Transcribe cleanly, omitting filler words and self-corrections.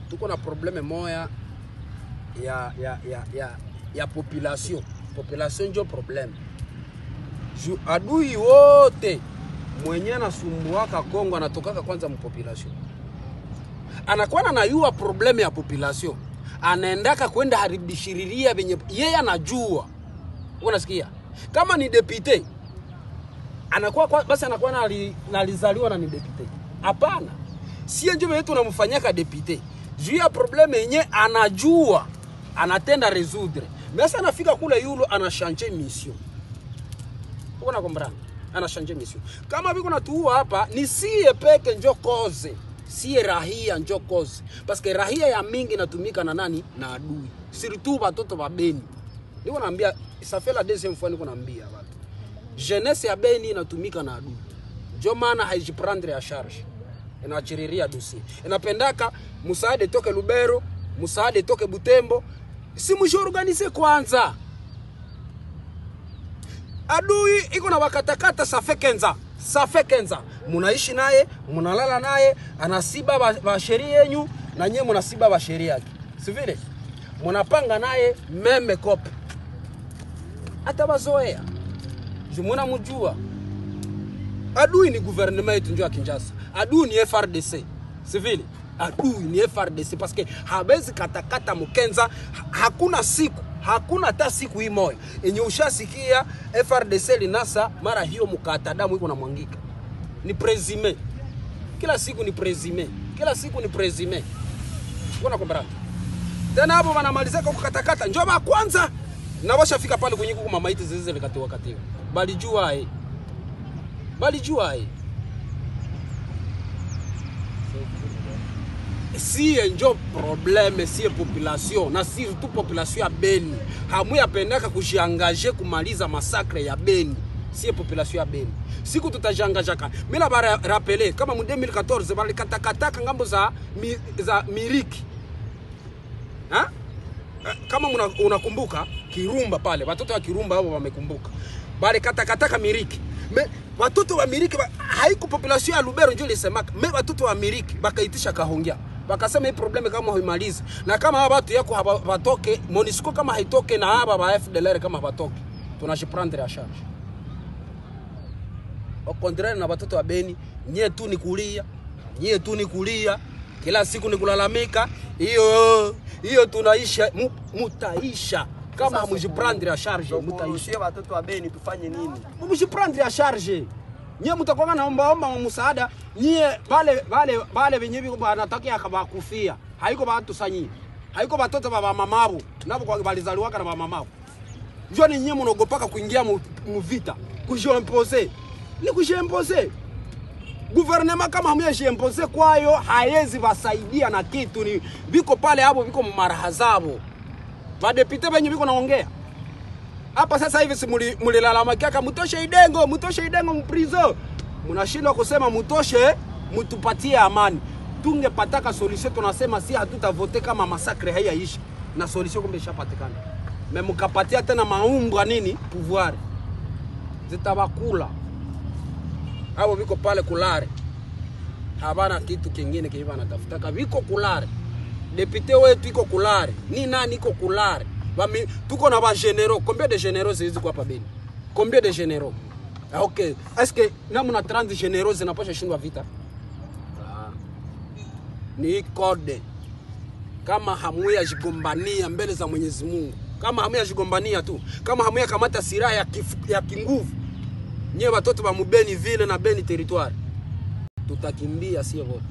tuko na probleme moya ya population. Population ndio problem. Adui wote mwenye anasumbuaka Kongo anatokaka kwanza mpopulation. Anakuwa na yua probleme ya population. Anaendaka kwenda haribishiriria benye yeye anajua. Unasikia? Kama ni deputy anakuwa basi anakuwa alizaliwa na ni deputy. Hapana. Si ndio wewe tunamfanyaka deputy. Juu ya probleme yenye anajua, anatenda résoudre. Mais anafika kule yulo anachange mission. Unaona comprendre? Anachange mission. Kama biko natuua hapa ni sie peke njo cause. Si rahia njo cause. Parce que rahia ya mingi inatumika na nani? Na adui. Surtout watoto wa Beni. Niko naambia, ça fait la deuxième fois niko naambia watu. Jeunesse ya Beni inatumika na adui. Ndio maana haijiprendre ya charge. Inachiriria dossier. Inapendaka musaade toke Lubero, musaade toke Butembo. Si mwisho organize kwanza. Adui iko na wakatakata safekenza. Munaishi naye, munalala naye, anasiba ba sheria yenu na nyewe munasiba ba sheria yake. Si vile? Munapanga naye meme kope. Hata bazoea. Jumuna mjua. Adui ni gouvernement yetu njoo Kinshasa. Adui ni FRDC. Si vile? Adui ni FRDC parce que habezi katakata Mukenza, hakuna hata siku hii moja yenye ushasikia FRDC linasa mara hiyo mkata damu iko na mwangika. Ni présumé. Kila siku ni présumé. Unaona kwamba tena hapo wanamaliza kwa kukatakata njoo ba kwanza na washafika pale kwenye kuko mamaiti zizi likatiwa katiwa. Balijua si njo probleme si population na si tu population ya Beni hamu yapendaka kujiangaje kumaliza masakre ya Beni si population ya Beni siku tutajangajaka mimi na bara rappeler kama mu 2014 bali katakataka ngambo za Miriki kama unakumbuka Kirumba pale watoto wa Kirumba hao wamekumbuka bali katakataka Miriki watoto wa Miriki haiko population ya Lubero ndio lisemaka watoto wa Miriki bakaitisha Kahongya bakasema hii probleme kama huimaliza na kama hawa watu yako hawatoke Monisco kama haitoke na hapa ba FDLR kama hawatoke tunajiprendre ya charge au contraire na watoto wa Beni nyie tu ni kulia kila siku ni kulalamika hiyo tunaisha mutaisha kama hamujiprendre ya charge mutaisha watoto wa Beni tufanye nini mujiprendre ya charge nyie mtakuwa naomba msaada nyie wale wenye biko anataka akabakufia haiko watu sanyi haiko watoto wa mamabo nabo kwa balizaliwa kana wa mamabo njoo ni nyie mnogopaka kuingia mu vita kujiimposer ni kujiimposer gouvernement kama hamyajiimposer kwayo haezi wasaidia na kitu ni biko pale hapo biko marahazabu ba deputy benye biko naongea hapa sasa hivi si mulilalama kaka mutoshe idengo mprison mnashindwa kusema mutoshe mutupatie amani tungepataka solution tunasema si hatutavote kama masakre hayaishi na solution kumbe ishapatikana mkapatia tena maumbwa nini pouvoir zitabakula hao viko pale kulare habana kitu kingine kiva anatafutaka viko kulare deputy wetu iko kulare ni nani iko kulare tuko na ba généraux combien de généraux zizi kwa hapa Beni combien de généraux OK est-ce que namna 30 généraux zinapasha shindwa vita ni code kama hamuya jigombania mbele za Mwenyezi Mungu kama hamuya jigombania tu kama hamuya kamata silaha ya kinguvu nyewe watoto wa Mubeni vile na Beni territoire tutakimbia sio wote